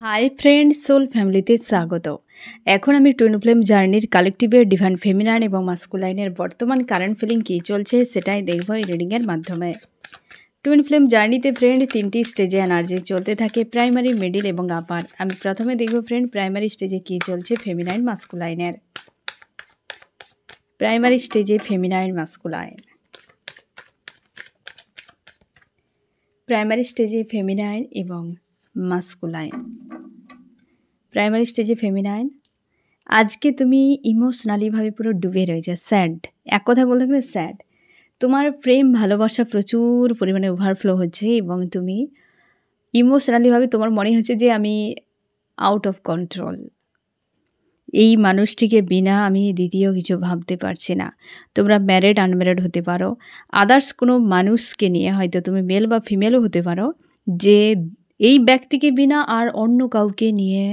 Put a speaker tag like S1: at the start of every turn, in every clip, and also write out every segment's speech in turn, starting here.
S1: Hi friends, soul ফ্যামিলিতে স্বাগত। এখন আমি টুইন ফ্লেম জার্নির কালেকটিভের ডিভাইন ফেমিনাইন এবং মাস্কুলাইনের বর্তমান কারেন্ট ফিলিং কী চলছে সেটাই দেখব এই রিডিংয়ের মাধ্যমে। টুইন ফ্লেম জার্নিতে ফ্রেন্ড 3টি স্টেজে এনার্জি চলতে থাকে, প্রাইমারি, মিডিল এবং আপার। আমি প্রথমে দেখব ফ্রেন্ড প্রাইমারি স্টেজে কী চলছে ফেমিনাইন মাস্কুলাইনের। প্রাইমারি স্টেজে ফেমিনাইন মাস্কুলাইন, প্রাইমারি স্টেজে ফেমিনাইন এবং মাস্কুলাইন। প্রাইমারি স্টেজে ফেমিনাইন, আজকে তুমি ইমোশনালিভাবে পুরো ডুবে রয়েছে, স্যাড। এক কথায় বলতে গেলে স্যাড। তোমার প্রেম ভালোবাসা প্রচুর পরিমাণে ওভারফ্লো হচ্ছে এবং তুমি ইমোশনালিভাবে তোমার মনে হচ্ছে যে আমি আউট অফ কন্ট্রোল, এই মানুষটিকে বিনা আমি দ্বিতীয় কিছু ভাবতে পারছি না। তোমরা ম্যারিড, আনম্যারিড হতে পারো, আদার্স কোনো মানুষকে নিয়ে, হয়তো তুমি মেল বা ফিমেলও হতে পারো, যে এই ব্যক্তিকে বিনা আর অন্য কাউকে নিয়ে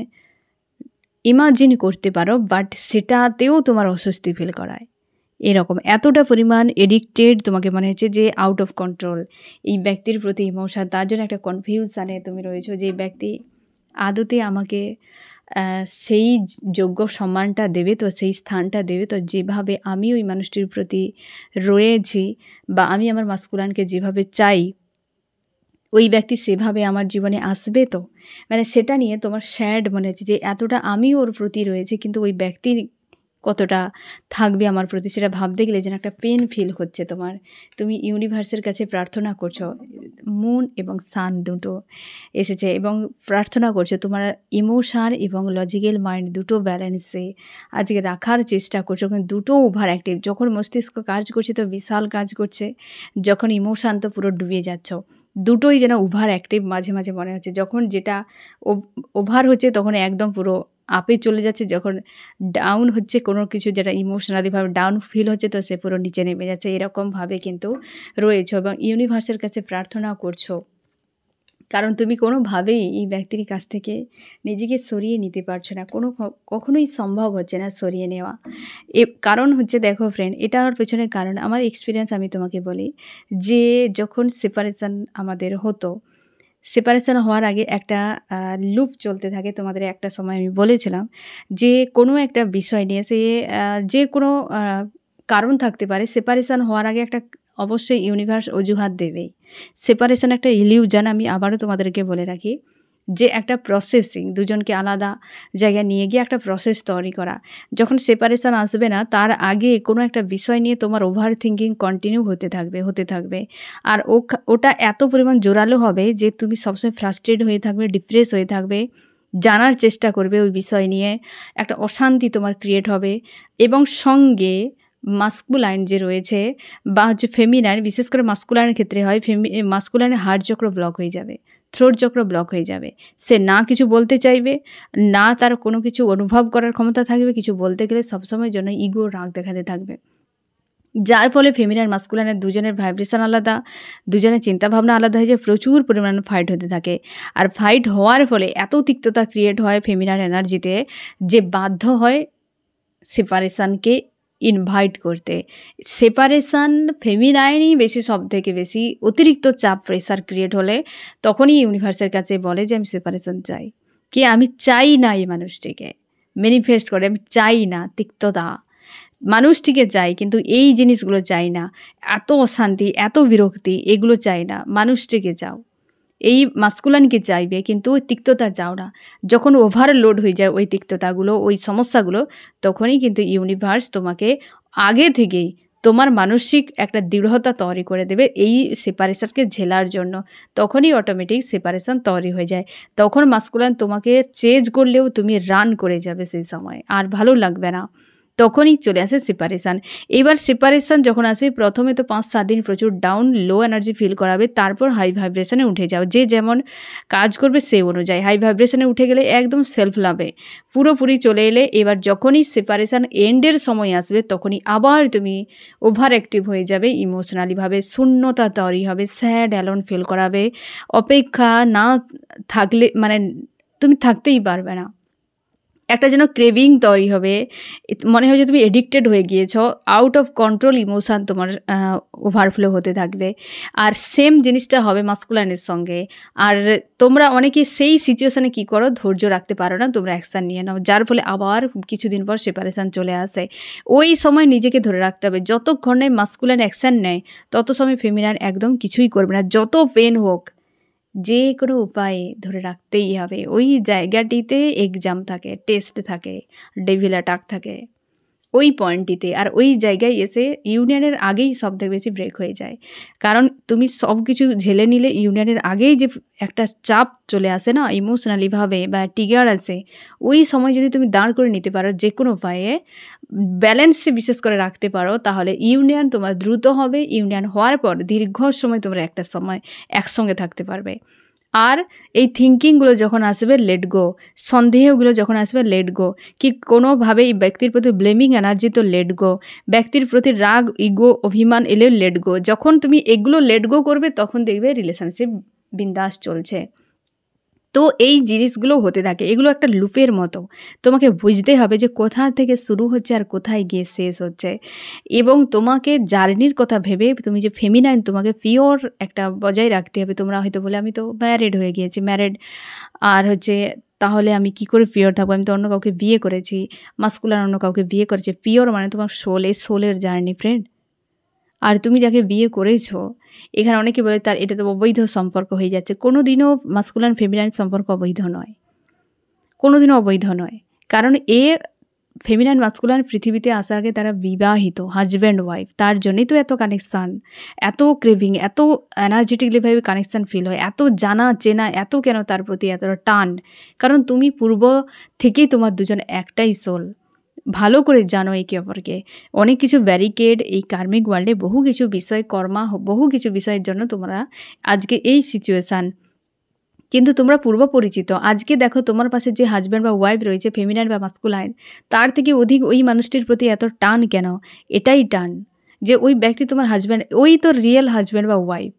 S1: ইমাজিন করতে পারো, বাট সেটাতেও তোমার অস্বস্তি ফিল করায়। এরকম এতটা পরিমাণ এডিক্টেড তোমাকে মনে হচ্ছে যে আউট অফ কন্ট্রোল এই ব্যক্তির প্রতি ইমোশন। তার জন্য একটা কনফিউশানে তুমি রয়েছো যে এই ব্যক্তি আদতে আমাকে সেই যোগ্য সম্মানটা দেবে তো, সেই স্থানটা দেবে তো, যেভাবে আমি ওই মানুষটির প্রতি রয়েছি বা আমি আমার মাস্কুলানকে যেভাবে চাই ওই ব্যক্তি সেভাবে আমার জীবনে আসবে তো। মানে সেটা নিয়ে তোমার স্যাড মনে হচ্ছে যে এতটা আমি ওর প্রতি রয়েছে, কিন্তু ওই ব্যক্তি কতটা থাকবে আমার প্রতি সেটা ভাবতে গেলে যেন একটা পেন ফিল হচ্ছে তোমার। তুমি ইউনিভার্সের কাছে প্রার্থনা করছো, মুন এবং সান দুটো এসেছে এবং প্রার্থনা করছো তোমার ইমোশন এবং লজিক্যাল মাইন্ড দুটো ব্যালেন্সে আজকে রাখার চেষ্টা করছো, কিন্তু দুটো ওভার অ্যাক্টিভ। যখন মস্তিষ্ক কাজ করছে তো বিশাল কাজ করছে, যখন ইমোশান তো পুরো ডুবে যাচ্ছ। দুটোই যেন ওভার অ্যাক্টিভ মাঝে মাঝে মনে হচ্ছে। যখন যেটা ওভার হচ্ছে তখন একদম পুরো আপে চলে যাচ্ছে, যখন ডাউন হচ্ছে কোনো কিছু যেটা ইমোশনালিভাবে ডাউন ফিল হচ্ছে তো সে পুরো নিচে নেমে যাচ্ছে। এরকমভাবে কিন্তু রয়েছে এবং ইউনিভার্সের কাছে প্রার্থনা করছো, কারণ তুমি কোনোভাবেই এই ব্যক্তির কাছ থেকে নিজেকে সরিয়ে নিতে পারছো না, কখনোই সম্ভব হচ্ছে না সরিয়ে নেওয়া। কারণ হচ্ছে, দেখো ফ্রেন্ড, এটার পেছনে কারণ আমার এক্সপিরিয়েন্স আমি তোমাকে বলি, যে যখন সেপারেশন আমাদের হতো, সেপারেশন হওয়ার আগে একটা লুপ চলতে থাকে। তোমাদের একটা সময় আমি বলেছিলাম যে কোনো একটা বিষয় নিয়ে সে যে কোনো কারণ থাকতে পারে, সেপারেশন হওয়ার আগে একটা অবশ্যই ইউনিভার্স অজুহাত দেবেই। সেপারেশন একটা ইলিউশন, আমি আবারও তোমাদেরকে বলে রাখি, যে একটা প্রসেসিং, দুজনকে আলাদা জায়গায় নিয়ে গিয়ে একটা প্রসেস তৈরি করা। যখন সেপারেশন আসবে না তার আগে কোনো একটা বিষয় নিয়ে তোমার ওভার থিঙ্কিং কন্টিনিউ হতে থাকবে আর ওটা এত পরিমাণ জোরালো হবে যে তুমি সবসময় ফ্রাস্ট্রেট হয়ে থাকবে, ডিপ্রেস হয়ে থাকবে, জানার চেষ্টা করবে ওই বিষয় নিয়ে, একটা অশান্তি তোমার ক্রিয়েট হবে। এবং সঙ্গে মাস্কুলাইন যে রয়েছে বা হচ্ছে ফেমিনাইন, বিশেষ করে মাস্কুলাইনের ক্ষেত্রে হয়, মাস্কুলাইনের হার্ট চক্র ব্লক হয়ে যাবে, থ্রোট চক্র ব্লক হয়ে যাবে। সে না কিছু বলতে চাইবে, না তার কোনো কিছু অনুভব করার ক্ষমতা থাকবে, কিছু বলতে গেলে সবসময়ের জন্য ইগো, রাগ দেখাতে থাকবে। যার ফলে ফেমিনাইন মাস্কুলাইনের দুজনের ভাইব্রেশন আলাদা, দুজনের চিন্তাভাবনা আলাদা হয়ে যায়, প্রচুর পরিমাণে ফাইট হতে থাকে। আর ফাইট হওয়ার ফলে এত তিক্ততা ক্রিয়েট হয় ফেমিনাইন এনার্জিতে যে বাধ্য হয় সেপারেশানকে ইনভাইট করতে। সেপারেশান ফেমিনাইনই বেশি, সব থেকে বেশি অতিরিক্ত চাপ, প্রেশার ক্রিয়েট হলে তখনই ইউনিভার্সের কাছে বলে যে আমি সেপারেশান চাই, কি আমি চাই না এই মানুষটিকে, ম্যানিফেস্ট করে আমি চাই না তিক্ততা, মানুষটিকে চাই কিন্তু এই জিনিসগুলো চাই না, এত অশান্তি, এত বিরক্তি, এগুলো চাই না, মানুষটিকে চাও। এই মাস্কুলানকে চাইবে কিন্তু ওই তিক্ততা চাও না। যখন ওভারলোড হয়ে যায় ওই তিক্ততাগুলো, ওই সমস্যাগুলো, তখনই কিন্তু ইউনিভার্স তোমাকে আগে থেকেই তোমার মানসিক একটা দৃঢ়তা তৈরি করে দেবে এই সেপারেশনকে ঝেলার জন্য। তখনই অটোমেটিক সেপারেশন তৈরি হয়ে যায়। তখন মাস্কুলান তোমাকে চেজ করলেও তুমি রান করে যাবে, সেই সময় আর ভালো লাগবে না, তখনই চলে আসে সেপারেশান। এবার সেপারেশান যখন আসবে, প্রথমে তো 5-7 দিন প্রচুর ডাউন, লো এনার্জি ফিল করাবে, তারপর হাই ভাইব্রেশনে উঠে যাও। যে যেমন কাজ করবে সেই অনুযায়ী হাই ভাইব্রেশনে উঠে গেলে একদম সেলফ লাভে পুরোপুরি চলে এলে, এবার যখনই সেপারেশান এন্ডের সময় আসবে তখনই আবার তুমি ওভার অ্যাক্টিভ হয়ে যাবে ইমোশনালিভাবে, শূন্যতা তৈরি হবে, স্যাড অ্যালোন ফিল করাবে, অপেক্ষা না থাকলে মানে তুমি থাকতেই পারবে না, একটা যেন ক্রেভিং তৈরি হবে, মনে হয় যে তুমি এডিক্টেড হয়ে গিয়েছ, আউট অফ কন্ট্রোল ইমোশান তোমার ওভারফ্লো হতে থাকবে। আর সেম জিনিসটা হবে মাস্কুলাইনের সঙ্গে। আর তোমরা অনেকে সেই সিচুয়েশানে কী করো, ধৈর্য রাখতে পারো না, তোমরা অ্যাকশান নিয়ে নাও, যার ফলে আবার কিছুদিন পর সেপারেশান চলে আসে। ওই সময় নিজেকে ধরে রাখতে হবে, যতক্ষণ না মাস্কুলাইন অ্যাকশান নেয় তত সময় ফেমিনাইন একদম কিছুই করবে না, যত পেন হোক, যে কোনো উপায়ে ধরে রাখতেই হবে। ওই জায়গাটিতে এক্সাম থাকে, টেস্ট থাকে, ডেভিল অ্যাটাক থাকে ওই পয়েন্টটিতে। আর ওই জায়গায় এসে ইউনিয়নের আগেই সব থেকে বেশি ব্রেক হয়ে যায়, কারণ তুমি সব কিছু ঝেলে নিলে ইউনিয়নের আগেই যে একটা চাপ চলে আসে না ইমোশনালিভাবে বা ট্রিগার আসে, ওই সময় যদি তুমি দাঁড় করে নিতে পারো যে কোনো উপায়ে, ব্যালেন্সে বিশেষ করে রাখতে পারো, তাহলে ইউনিয়ন তোমার দ্রুত হবে। ইউনিয়ন হওয়ার পর দীর্ঘ সময় তোমরা একটা সময় একসঙ্গে থাকতে পারবে। আর এই থিঙ্কিংগুলো যখন আসবে লেট গো, সন্দেহগুলো যখন আসবে লেট গো, কি কোনোভাবে এই ব্যক্তির প্রতি ব্লেমিং এনার্জি তো লেট গো, ব্যক্তির প্রতি রাগ, ইগো, অভিমান এলেও লেট গো। যখন তুমি এগুলো লেট গো করবে তখন দেখবে রিলেশনশিপ বিন্দাস চলছে। তো এই জিনিসগুলো হতে থাকে, এগুলো একটা লুপের মতো। তোমাকে বুঝতে হবে যে কোথা থেকে শুরু হচ্ছে আর কোথায় গিয়ে শেষ হচ্ছে, এবং তোমাকে জার্নির কথা ভেবে তুমি যে ফেমিনাইন, তোমাকে পিওর একটা বজায় রাখতে হবে। তোমরা হয়তো বলে আমি তো ম্যারিড হয়ে গিয়েছি, ম্যারিড আর তাহলে আমি কি করে পিওর থাকবো, আমি তো অন্য কাউকে বিয়ে করেছি, মাস্কুলার অন্য কাউকে বিয়ে করেছে। পিওর মানে তোমার সোল, এই সোলের জার্নি ফ্রেন্ড। আর তুমি যাকে বিয়ে করেছো, এখানে অনেকে বলে তার এটা তো অবৈধ সম্পর্ক হয়ে যাচ্ছে। কোনো দিনও মাস্কুলার ফেমিনাইন সম্পর্ক অবৈধ নয়, কোনো দিনও অবৈধ নয়, কারণ ফেমিনাইন মাস্কুলার পৃথিবীতে আসার আগে তারা বিবাহিত, হাজব্যান্ড ওয়াইফ। তার জন্যই তো এত কানেকশান, এত ক্রেভিং, এত এনার্জেটিকলিভাবে কানেকশান ফিল হয়, এত জানা চেনা, এত কেন তার প্রতি এতটা টান, কারণ তুমি পূর্ব থেকেই তোমার দুজন একটাই সোল, ভালো করে জানো একে অপরকে। অনেক কিছু ব্যারিকেড এই কার্মিক ওয়ার্ল্ডে, বহু কিছু বিষয়, কর্মা, বহু কিছু বিষয়ের জন্য তোমরা আজকে এই সিচুয়েশান, কিন্তু তোমরা পূর্ব পরিচিত। আজকে দেখো তোমার পাশে যে হাজব্যান্ড বা ওয়াইফ রয়েছে, ফেমিনাইন বা মাস্কুলাইন, তার থেকে অধিক ওই মানুষটির প্রতি এত টান কেন? এটাই টান যে ওই ব্যক্তি তোমার হাজব্যান্ড, ওই তো রিয়েল হাজব্যান্ড বা ওয়াইফ।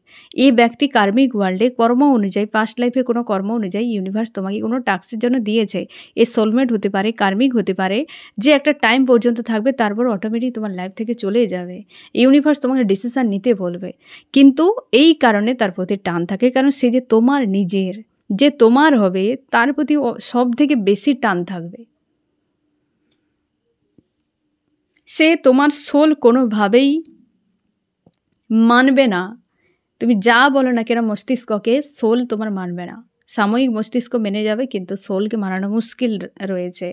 S1: এই ব্যক্তি কার্মিক ওয়ার্ল্ডে কর্ম অনুযায়ী, পাস্ট লাইফে কোনো কর্ম অনুযায়ী ইউনিভার্স তোমাকে কোনো টাস্কের জন্য দিয়েছে। এ সোলমেট হতে পারে, কার্মিক হতে পারে, যে একটা টাইম পর্যন্ত থাকবে, তারপর অটোমেটিক তোমার লাইফ থেকে চলে যাবে। ইউনিভার্স তোমাকে ডিসিশান নিতে বলবে, কিন্তু এই কারণে তার প্রতি টান থাকে, কারণ সে যে তোমার নিজের, যে তোমার হবে, তার প্রতি সব থেকে বেশি টান থাকবে। সে তোমার সোল কোনোভাবেই মানবে না, তুমি যা বলো না কেন মস্তিষ্ককে, সোল তোমার মানবে না। সাময়িক মস্তিষ্ক মেনে যাবে, কিন্তু সোলকে মানানো মুশকিল রয়েছে।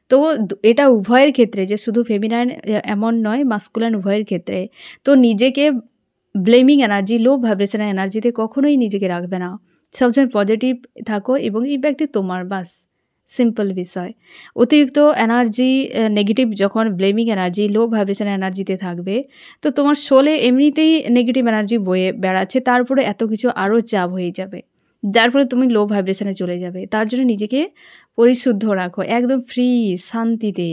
S1: তো এটা উভয়ের ক্ষেত্রে, যে শুধু ফেমিনাইন এমন নয়, মাস্কুলাইন উভয়ের ক্ষেত্রে। তো নিজেকে ব্লেমিং এনার্জি, লো ভাইব্রেশনাল এনার্জিতে কখনোই নিজেকে রাখবে না, সবসময় পজিটিভ থাকো, এবং এই ব্যক্তি তোমার, বাস সিম্পল বিষয়। অতিরিক্ত এনার্জি, নেগেটিভ যখন ব্লেমিং এনার্জি, লো ভাইব্রেশনাল এনার্জিতে থাকবে, তো তোমার সোলে এমনিতেই নেগেটিভ এনার্জি বয়ে বেড়াচ্ছে, তারপরে এত কিছু আরও চাপ হয়ে যাবে, যার ফলে তুমি লো ভাইব্রেশনে চলে যাবে। তার জন্য নিজেকে পরিশুদ্ধ রাখো, একদম ফ্রি, শান্তিতে,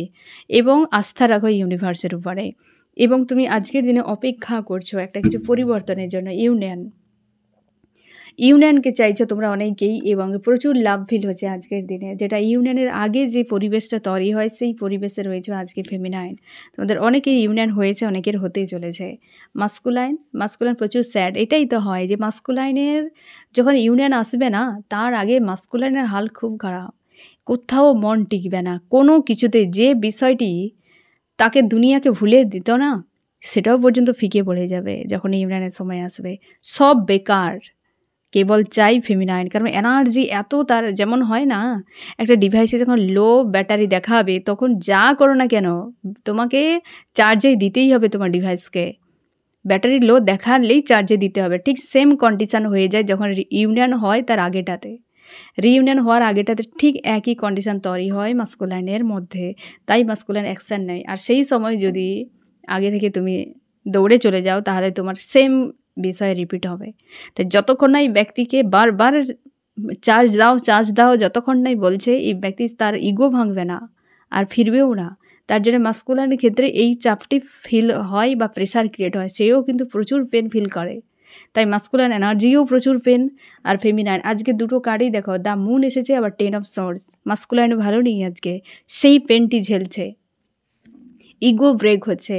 S1: এবং আস্থা রাখো ইউনিভার্সের উপরে। এবং তুমি আজকের দিনে অপেক্ষা করছো একটা কিছু পরিবর্তনের জন্য। ইউনিয়নকে চাইছো তোমরা অনেকেই, এবং প্রচুর লাভ ফিল হচ্ছে আজকের দিনে, যেটা ইউনিয়নের আগে যে পরিবেশটা তৈরি হয়, সেই পরিবেশে রয়েছে আজকে ফেমিনাইন। তোমাদের অনেকেই ইউনিয়ন হয়েছে, অনেকের হতেই চলেছে। মাস্কুলাইন প্রচুর স্যাড। এটাই তো হয় যে মাস্কুলাইনের যখন ইউনিয়ন আসবে না, তার আগে মাস্কুলাইনের হাল খুব খারাপ, কোথাও মন টিকবে না কোনো কিছুতে। যে বিষয়টি তাকে দুনিয়াকে ভুলে দিত না, সেটাও পর্যন্ত ফিকে পড়ে যাবে যখন ইউনিয়নের সময় আসবে। সব বেকার, কেবল চাই ফেমিনাইন। কারণ এনার্জি এত, তার যেমন হয় না, একটা ডিভাইসে যখন লো ব্যাটারি দেখাবে, তখন যা করো না কেন তোমাকে চার্জে দিতেই হবে তোমার ডিভাইসকে। ব্যাটারি লো দেখালেই চার্জে দিতে হবে। ঠিক সেম কন্ডিশান হয়ে যায় যখন ইউনিয়ন হয় তার আগেটাতে, রিইউনিয়ন হওয়ার আগেটাতে ঠিক একই কন্ডিশান তৈরি হয় মাস্কুলাইনের মধ্যে। তাই মাস্কুলাইন অ্যাকশান নেয়। আর সেই সময় যদি আগে থেকে তুমি দৌড়ে চলে যাও, তাহলে তোমার সেম বিষয় রিপিট হবে। তাই যতক্ষণ না এই ব্যক্তিকে বারবার চার্জ দাও যতক্ষণ নাই বলছে, এই ব্যক্তি তার ইগো ভাঙবে না আর ফিরবেও না। তার জন্য মাস্কুলাইনের ক্ষেত্রে এই চাপটি ফিল হয় বা প্রেশার ক্রিয়েট হয়, সেও কিন্তু প্রচুর পেন ফিল করে। তাই মাস্কুলাইন এনার্জিও প্রচুর পেন আর ফেমিনাইন। আজকে দুটো কার্ডই দেখো, দ্য মুন এসেছে আবার 10 অফ সোর্স। মাস্কুলাইন ভালো নেই আজকে, সেই পেনটি ঝেলছে, ইগো ব্রেক হচ্ছে।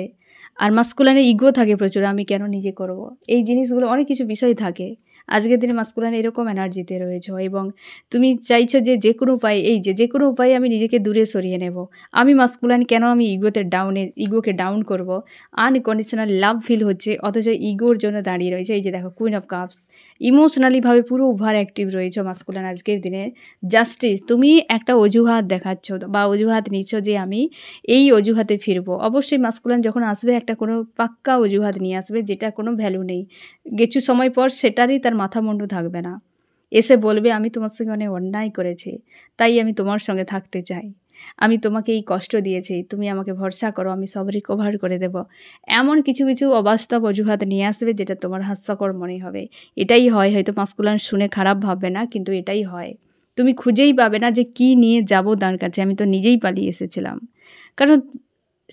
S1: আর মাস্কুলাইনের ইগো থাকে প্রচুর, আমি কেন নিজে করব, এই জিনিসগুলো অনেক কিছু বিষয় থাকে। আজকের দিনে মাস্কুলাইন এরকম এনার্জিতে রয়েছে এবং তুমি চাইছো যে যে কোনো উপায়ে, এই যে কোনো উপায়ে আমি নিজেকে দূরে সরিয়ে নেব। আমি মাস্কুলাইন কেন আমি ইগোকে ডাউন করব। আনকন্ডিশনাল লাভ ফিল হচ্ছে, অথচ ইগোর জন্য দাঁড়িয়ে রয়েছে। এই যে দেখো কুইন অফ কাপস, ইমোশনালিভাবে পুরো ওভার অ্যাক্টিভ রয়েছে মাস্কুলাইন আজকের দিনে। জাস্টিস, তুমি একটা অজুহাত দেখাচ্ছ বা অজুহাত নিচ্ছ যে আমি এই অজুহাতে ফিরবো। অবশ্যই মাস্কুলাইন যখন আসবে একটা কোনো পাক্কা অজুহাত নিয়ে আসবে, যেটা কোনো ভ্যালু নেই। কিছু সময় পর সেটারই তার মাথা মুন্ডু থাকবে না, এসে বলবে আমি তোমার সঙ্গে অনেক অন্যায় করেছি, তাই আমি তোমার সঙ্গে থাকতে চাই, আমি তোমাকে এই কষ্ট দিয়েছি, তুমি আমাকে ভরসা করো, আমি সব রিকভার করে দেব। এমন কিছু কিছু অবাস্তব অজুহাত নিয়ে আসবে যেটা তোমার হাস্যকর মনে হবে। এটাই হয়, হয়তো মাস্কুলাইন শুনে খারাপ ভাববে না, কিন্তু এটাই হয়। তুমি খুঁজেই পাবে না যে কি নিয়ে যাবো তার কাছে, আমি তো নিজেই পালিয়ে এসেছিলাম। কারণ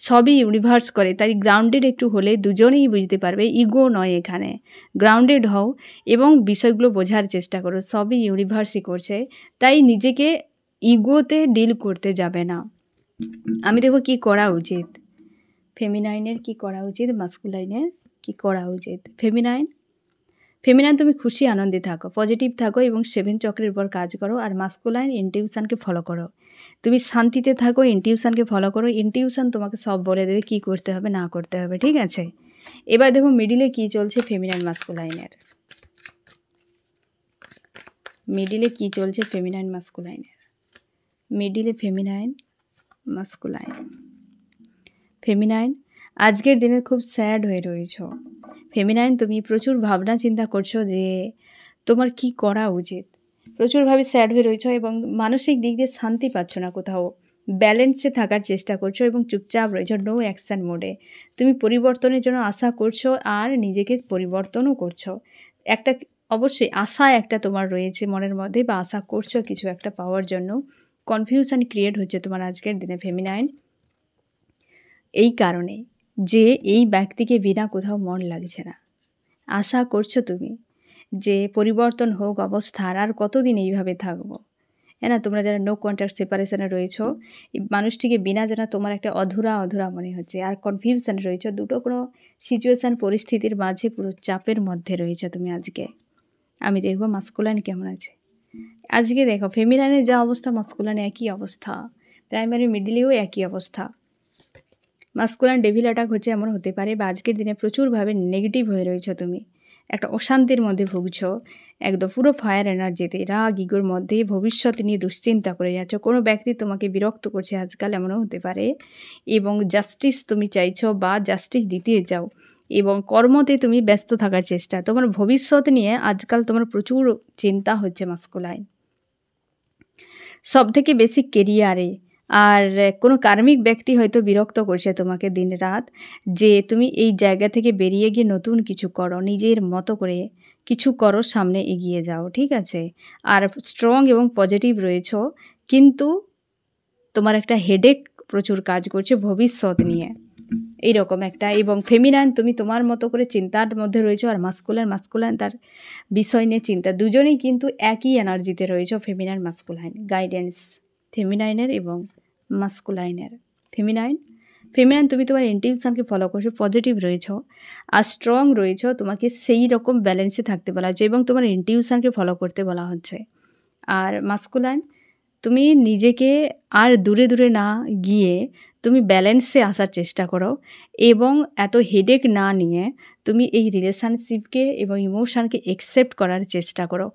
S1: সবই ইউনিভার্স করে, তাই গ্রাউন্ডেড একটু হলে দুজনেই বুঝতে পারবে। ইগো নয় এখানে, গ্রাউন্ডেড হও এবং বিষয়গুলো বোঝার চেষ্টা করো, সবই ইউনিভার্সই করছে। তাই নিজেকে ইগোতে ডিল করতে যাবে না। আমি দেখো কি করা উচিত, ফেমিনাইনের কি করা উচিত, মাস্কুলাইনের কি করা উচিত। ফেমিনাইন তুমি খুশি আনন্দে থাকো, পজিটিভ থাকো এবং 7 চক্রের উপর কাজ করো। আর মাস্কুলাইন ইনটিউশনকে ফলো করো, তুমি শান্তিতে থাকো, ইনটিউশনকে ফলো করো। ইনটিউশন তোমাকে সব বলে দেবে কি করতে হবে না করতে হবে, ঠিক আছে। এবার দেখো মিডিলে কি চলছে ফেমিনাইন মাস্কুলাইনের, মিডিলে কি চলছে ফেমিনাইন মাস্কুলাইনের, মিডিলে ফেমিনাইন মাস্কুলাইন। ফেমিনাইন আজকের দিনে খুব স্যাড হয়ে রয়েছ। ফেমিনাইন তুমি প্রচুর ভাবনা চিন্তা করছো যে তোমার কি করা উচিত, প্রচুরভাবে স্যাড হয়ে রয়েছ এবং মানসিক দিক দিয়ে শান্তি পাচ্ছ না কোথাও। ব্যালেন্সে থাকার চেষ্টা করছো এবং চুপচাপ রয়েছো, নো অ্যাকশান মোডে। তুমি পরিবর্তনের জন্য আশা করছো আর নিজেকে পরিবর্তনও করছো। একটা অবশ্যই আশা একটা তোমার রয়েছে মনের মধ্যে, বা আশা করছো কিছু একটা পাওয়ার জন্য। কনফিউশন ক্রিয়েট হচ্ছে তোমার আজকের দিনে ফেমিনাইন, এই কারণে যে এই ব্যক্তিকে বিনা কোথাও মন লাগছে না। আশা করছো তুমি যে পরিবর্তন হোক অবস্থার, আর কতদিন এইভাবে থাকবো, হ্যাঁ না। তোমরা যারা নো কন্ট্যাক্ট সেপারেশনে রয়েছো, এই মানুষটিকে বিনা যেন তোমার একটা অধুরা অধুরা মনে হচ্ছে। আর কনফিউশনে রয়েছো, দুটো কোনো সিচুয়েশান পরিস্থিতির মাঝে পুরো চাপের মধ্যে রয়েছো তুমি আজকে। আমি দেখবো মাস্কুলাইন কেমন আছে আজকে। দেখো ফেমিনাইনের যা অবস্থা, মাস্কুলাইন একই অবস্থা, প্রাইমারি মিডিলেও একই অবস্থা। মাস্কুলাইন ডেভিল অ্যাটাক হচ্ছে এমন হতে পারে, বা আজকের দিনে প্রচুরভাবে নেগেটিভ হয়ে রয়েছো তুমি, একটা অশান্তির মধ্যে ভুগছো, একদম পুরো ফায়ার এনার্জিতে, রাগ ইগোর মধ্যে ভবিষ্যৎ নিয়ে দুশ্চিন্তা করে যাচ্ছ। কোনো ব্যক্তি তোমাকে বিরক্ত করছে আজকাল, এমনও হতে পারে। এবং জাস্টিস তুমি চাইছো বা জাস্টিস দিতে চাও, এবং কর্মতে তুমি ব্যস্ত থাকার চেষ্টা। তোমার ভবিষ্যৎ নিয়ে আজকাল তোমার প্রচুর চিন্তা হচ্ছে মাস্কুলাইন, সব থেকে বেশি কেরিয়ারে। আর কোনো কার্মিক ব্যক্তি হয়তো বিরক্ত করছে তোমাকে দিন রাত, যে তুমি এই জায়গা থেকে বেরিয়ে গিয়ে নতুন কিছু করো, নিজের মতো করে কিছু করো, সামনে এগিয়ে যাও, ঠিক আছে। আর স্ট্রং এবং পজিটিভ রয়েছো, কিন্তু তোমার একটা হেডেক প্রচুর কাজ করছে ভবিষ্যৎ নিয়ে, এইরকম একটা। এবং ফেমিনাইন তুমি তোমার মতো করে চিন্তার মধ্যে রয়েছো, আর মাস্কুলাইন তার বিষয় নিয়ে চিন্তা। দুজনেই কিন্তু একই এনার্জিতে রয়েছো, ফেমিনাইন মাস্কুলাইন। গাইডেন্স ফেমিনাইনের এবং মাস্কুলাইনের। ফেমিনাইন তুমি তোমার ইনটিউশনকে ফলো করছো, পজিটিভ রয়েছো আর স্ট্রং রয়েছো, তোমাকে সেই রকম ব্যালেন্সে থাকতে বলা হচ্ছে এবং তোমার ইনটিউশনকে ফলো করতে বলা হচ্ছে। আর মাস্কুলাইন তুমি নিজেকে আর দূরে দূরে না গিয়ে তুমি ব্যালেন্সে আসার চেষ্টা করো, এবং এত হেডেক না নিয়ে তুমি এই রিলেশনশিপকে এবং ইমোশনকে অ্যাকসেপ্ট করার চেষ্টা করো।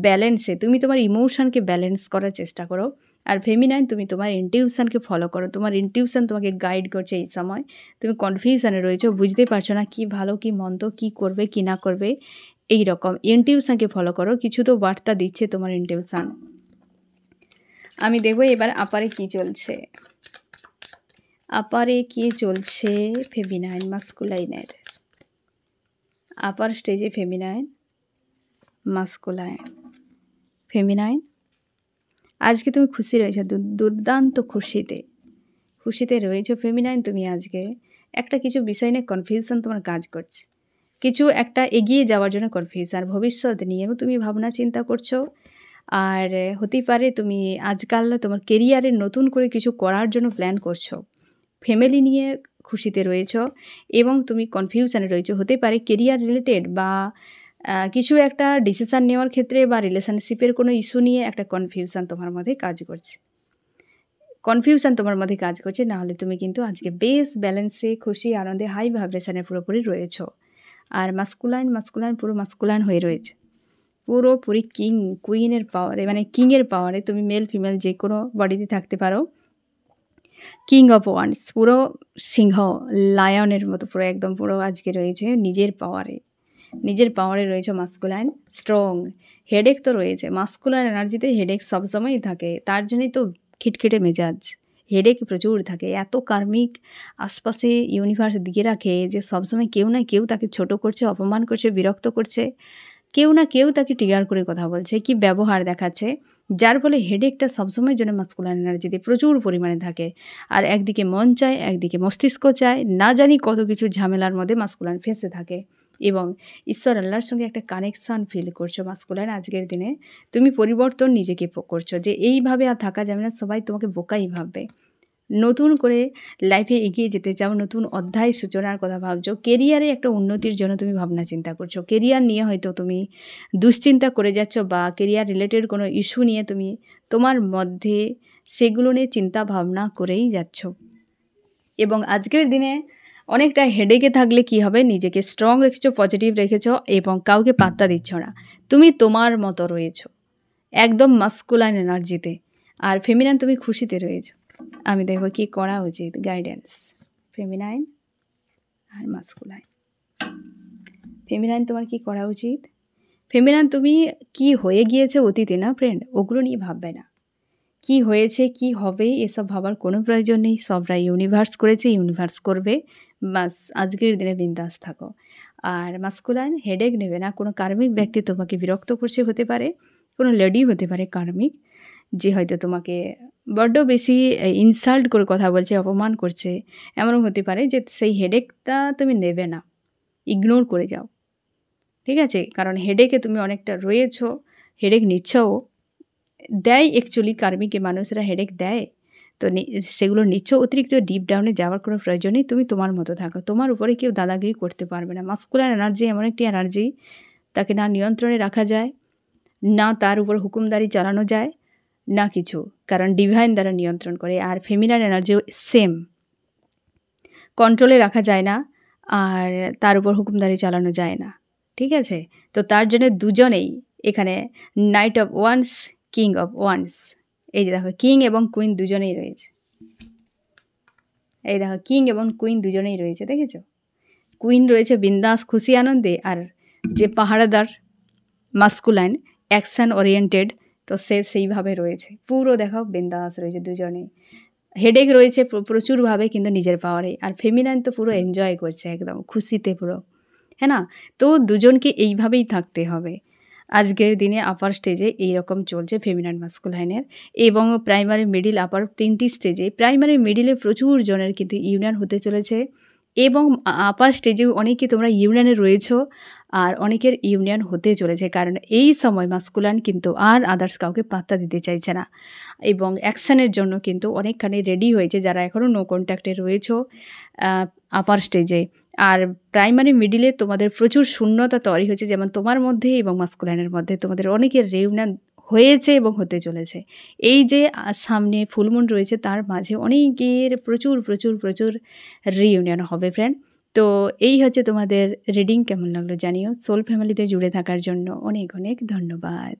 S1: ব্যালেন্সে তুমি তোমার ইমোশনকে ব্যালেন্স করার চেষ্টা করো। আর ফেমিনাইন তুমি তোমার ইনটিউশনকে ফলো করো, তোমার ইনটিউশন তোমাকে গাইড করছে। এই সময় তুমি কনফিউশনে রয়েছো, বুঝতে পারছো না কি ভালো কি মন্দ, কি করবে কি না করবে, এই রকম। ইনটিউশনকে ফলো করো, কিছু তো বার্তা দিচ্ছে তোমার ইনটিউশন। আমি দেখবো এবার আপারে কি চলছে, আপারে কি চলছে ফেমিনাইন মাস্কুলাইনের, আপার স্টেজে ফেমিনাইন মাস্কুলাইন। ফেমিনাইন আজকে তুমি খুশি রয়েছো, দুর্দান্ত খুশিতে রয়েছো ফেমিনাইন। তুমি আজকে একটা কিছু বিষয় নিয়ে কনফিউশন তোমার কাজ করছে, কিছু একটা এগিয়ে যাওয়ার জন্য কনফিউশন, ভবিষ্যৎ নিয়েও তুমি ভাবনা চিন্তা করছো। আর হতেই পারে তুমি আজকাল তোমার কেরিয়ারে নতুন করে কিছু করার জন্য প্ল্যান করছো। ফ্যামিলি নিয়ে খুশিতে রয়েছো এবং তুমি কনফিউশনে রয়েছো। হতে পারে কেরিয়ার রিলেটেড বা কিছু একটা ডিসিশান নেওয়ার ক্ষেত্রে বা রিলেশনশিপের কোনো ইস্যু নিয়ে একটা কনফিউশন তোমার মধ্যে কাজ করছে। নাহলে তুমি কিন্তু আজকে বেশ ব্যালেন্সে, খুশি, আনন্দে, হাই ভাইব্রেশনে পুরোপুরি রয়েছো। আর মাস্কুলাইন পুরো মাস্কুলাইন হয়ে রয়েছে, পুরোপুরি কুইনের পাওয়ারে, মানে কিংয়ের পাওয়ারে। তুমি মেল ফিমেল যে কোনো বডিতে থাকতে পারো। কিং অফ ওয়ান্স, পুরো সিংহ, লায়নের মতো পুরো একদম পুরো আজকে রয়েছে নিজের পাওয়ারে রয়েছে মাস্কুলাইন, স্ট্রং। হেডেক তো রয়েছে, মাস্কুলাইন এনার্জিতে হেডেক সবসময়ই থাকে, তার জন্যই তো খিটখিটে মেজাজ। হেডেক প্রচুর থাকে, এত কার্মিক আশপাশে ইউনিভার্স দিয়ে রাখে যে সবসময় কেউ না কেউ তাকে ছোট করছে, অপমান করছে, বিরক্ত করছে, কেউ না কেউ তাকে ট্রিগার করে কথা বলছে, কি ব্যবহার দেখাচ্ছে, যার ফলে হেডেকটা সবসময়ের জন্য মাস্কুলাইন এনার্জিতে প্রচুর পরিমাণে থাকে। আর একদিকে মন চায়, একদিকে মস্তিষ্ক চায়, না জানি কত কিছু ঝামেলার মধ্যে মাস্কুলাইন ফেঁসে থাকে। এবং ঈশ্বর আল্লাহর সঙ্গে একটা কানেকশান ফিল করছো মাস্কুলাইন। আজকের দিনে তুমি পরিবর্তন নিজেকে করছো যে এইভাবে আর থাকা যাবে না, সবাই তোমাকে বোকাই ভাববে। নতুন করে লাইফে এগিয়ে যেতে চাও, নতুন অধ্যায় সূচনার কথা ভাবছো, কেরিয়ারে একটা উন্নতির জন্য তুমি ভাবনা চিন্তা করছো। কেরিয়ার নিয়ে হয়তো তুমি দুশ্চিন্তা করে যাচ্ছ বা কেরিয়ার রিলেটেড কোনো ইস্যু নিয়ে তুমি তোমার মধ্যে সেগুলো নিয়ে চিন্তা ভাবনা করেই যাচ্ছ। এবং আজকের দিনে অনেকটা হেডেকে থাকলে কি হবে, নিজেকে স্ট্রং রেখেছো, পজিটিভ রেখেছো এবং কাউকে পাত্তা দিচ্ছ না। তুমি তোমার মতো রয়েছো একদম মাস্কুলাইন এনার্জিতে। আর ফেমিনাইন তুমি খুশিতে রয়েছো। আমি দেখব কি করা উচিত, গাইডেন্স ফেমিনাইন আর মাস্কুলাইন। ফেমিনাইন তোমার কি করা উচিত? ফেমিনাইন তুমি কি হয়ে গিয়েছে অতীতে না ফ্রেন্ড, ওগুলো নিয়ে ভাববে না। কি হয়েছে, কি হবে, এসব ভাবার কোনো প্রয়োজন নেই। সবরা ইউনিভার্স করেছে, ইউনিভার্স করবে, বাস আজকের দিনে বিন্দাস থাকো। আর মাস্কুলাইন, হেডেক নেবে না। কোনো কার্মিক ব্যক্তি তোমাকে বিরক্ত করছে, হতে পারে কোনো লেডি হতে পারে কার্মিক, যে হয়তো তোমাকে বড্ড বেশি ইনসাল্ট করে কথা বলছে, অপমান করছে, এমনও হতে পারে যে সেই হেডেকটা তুমি নেবে না, ইগনোর করে যাও, ঠিক আছে? কারণ হেডেকে তুমি অনেকটা রয়েছো, হেডেক নিচ্ছও, দেয় অ্যাকচুয়ালি কার্মিকে মানুষরা হেডেক দেয়, তো সেগুলো নিচ্ছ। অতিরিক্ত ডিপ ডাউনে যাওয়ার কোনো প্রয়োজন নেই। তুমি তোমার মতো থাকো, তোমার উপরে কেউ দাদাগিরি করতে পারবে না। মাস্কুলার এনার্জি এমন একটি এনার্জি, তাকে না নিয়ন্ত্রণে রাখা যায়, না তার উপর হুকুমদারি চালানো যায়, না কিছু, কারণ ডিভাইন দ্বারা নিয়ন্ত্রণ করে। আর ফেমিনাইন এনার্জিও সেম, কন্ট্রোলে রাখা যায় না আর তার উপর হুকুমদারি চালানো যায় না, ঠিক আছে? তো তার জন্য দুজনেই এখানে night of wands, king of wands, এই যে দেখো কিং এবং কুইন দুজনেই রয়েছে। এই দেখো কিং এবং কুইন দুজনেই রয়েছে, দেখেছো? কুইন রয়েছে বিন্দাস খুশি আনন্দে, আর যে পাহারাদার মাস্কুলাইন অ্যাকশান ওরিয়েন্টেড, তো সে সেইভাবে রয়েছে, পুরো দেখো বিন্দাস রয়েছে দুজনেই। হেডেক রয়েছে প্রচুরভাবে, কিন্তু নিজের পাওয়ারে। আর ফেমিনাইন তো পুরো এনজয় করছে, একদম খুশিতে পুরো, হ্যাঁ না? তো দুজনকে এইভাবেই থাকতে হবে। আজকের দিনে আপার স্টেজে এইরকম চলছে ফেমিনাইন মাস্কুলাইনের, এবং প্রাইমারি, মিডিল, আপার তিনটি স্টেজে। প্রাইমারি মিডিলে প্রচুর জনের কিন্তু ইউনিয়ন হতে চলেছে, এবং আপার স্টেজেও অনেকে তোমরা ইউনিয়নে রয়েছো, আর অনেকের ইউনিয়ন হতে চলেছে। কারণ এই সময় মাস্কুলাইন কিন্তু আর আদার্স কাউকে পাত্তা দিতে চাইছে না, এবং অ্যাকশানের জন্য কিন্তু অনেকখানি রেডি হয়েছে যারা এখনও নো কন্ট্যাক্টে রয়েছো আপার স্টেজে। আর প্রাইমারি মিডিলে তোমাদের প্রচুর শূন্যতা তৈরি হয়েছে, যেমন তোমার মধ্যে এবং মাস্কুলাইনের মধ্যে তোমাদের অনেকের রিউনিয়ন হয়েছে এবং হতে চলেছে। এই যে সামনে ফুলমুন রয়েছে, তার মাঝে অনেকের প্রচুর প্রচুর প্রচুর রিউনিয়ন হবে ফ্রেন্ড। তো এই হচ্ছে তোমাদের রিডিং। কেমন লাগলো জানিও। সোল ফ্যামিলিতে জুড়ে থাকার জন্য অনেক অনেক ধন্যবাদ।